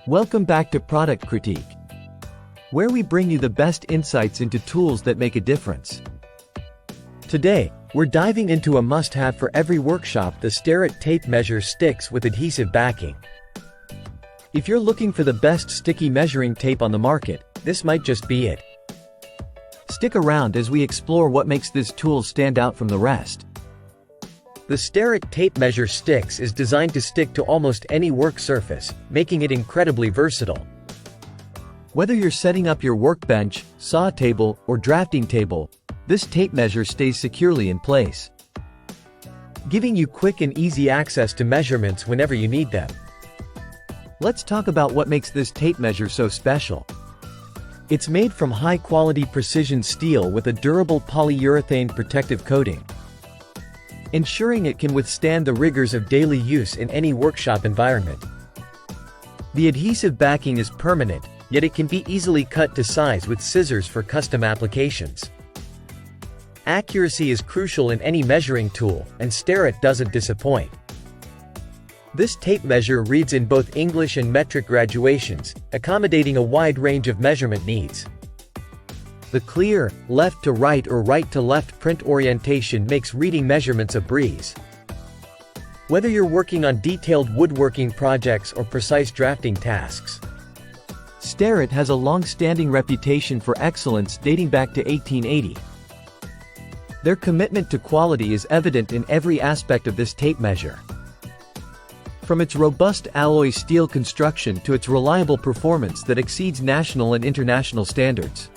Welcome back to Product Critique, where we bring you the best insights into tools that make a difference. Today, we're diving into a must-have for every workshop: the Starrett tape measure Stix with adhesive backing. If you're looking for the best sticky measuring tape on the market, this might just be it. Stick around as we explore what makes this tool stand out from the rest. The Starrett tape measure Stix is designed to stick to almost any work surface, making it incredibly versatile. Whether you're setting up your workbench, saw table, or drafting table, this tape measure stays securely in place, giving you quick and easy access to measurements whenever you need them. Let's talk about what makes this tape measure so special. It's made from high-quality precision steel with a durable polyurethane protective coating, ensuring it can withstand the rigors of daily use in any workshop environment. The adhesive backing is permanent, yet it can be easily cut to size with scissors for custom applications. Accuracy is crucial in any measuring tool, and Starrett doesn't disappoint. This tape measure reads in both English and metric graduations, accommodating a wide range of measurement needs. The clear, left to right or right to left print orientation makes reading measurements a breeze. Whether you're working on detailed woodworking projects or precise drafting tasks, Starrett has a long-standing reputation for excellence dating back to 1880. Their commitment to quality is evident in every aspect of this tape measure. From its robust alloy steel construction to its reliable performance that exceeds national and international standards,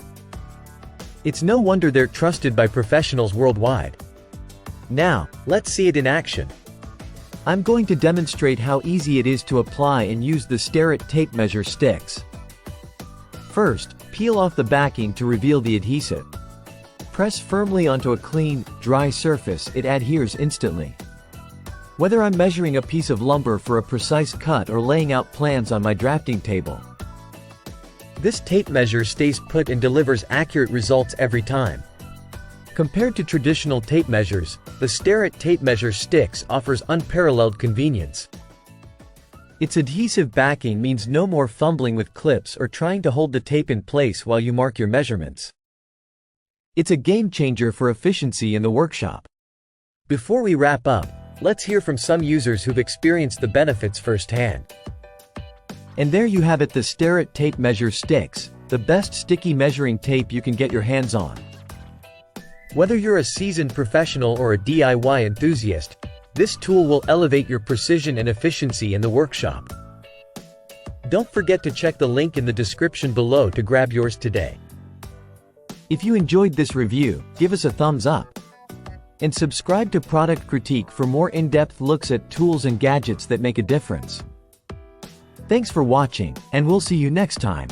it's no wonder they're trusted by professionals worldwide. Now, let's see it in action. I'm going to demonstrate how easy it is to apply and use the Starrett tape measure Stix. First, peel off the backing to reveal the adhesive. Press firmly onto a clean, dry surface; it adheres instantly. Whether I'm measuring a piece of lumber for a precise cut or laying out plans on my drafting table, this tape measure stays put and delivers accurate results every time. Compared to traditional tape measures, the Starrett tape measure Stix offers unparalleled convenience. Its adhesive backing means no more fumbling with clips or trying to hold the tape in place while you mark your measurements. It's a game changer for efficiency in the workshop. Before we wrap up, let's hear from some users who've experienced the benefits firsthand. And there you have it, the Starrett tape measure Stix, the best sticky measuring tape you can get your hands on. Whether you're a seasoned professional or a DIY enthusiast, this tool will elevate your precision and efficiency in the workshop. Don't forget to check the link in the description below to grab yours today. If you enjoyed this review, give us a thumbs up. And subscribe to Product Critique for more in-depth looks at tools and gadgets that make a difference. Thanks for watching, and we'll see you next time.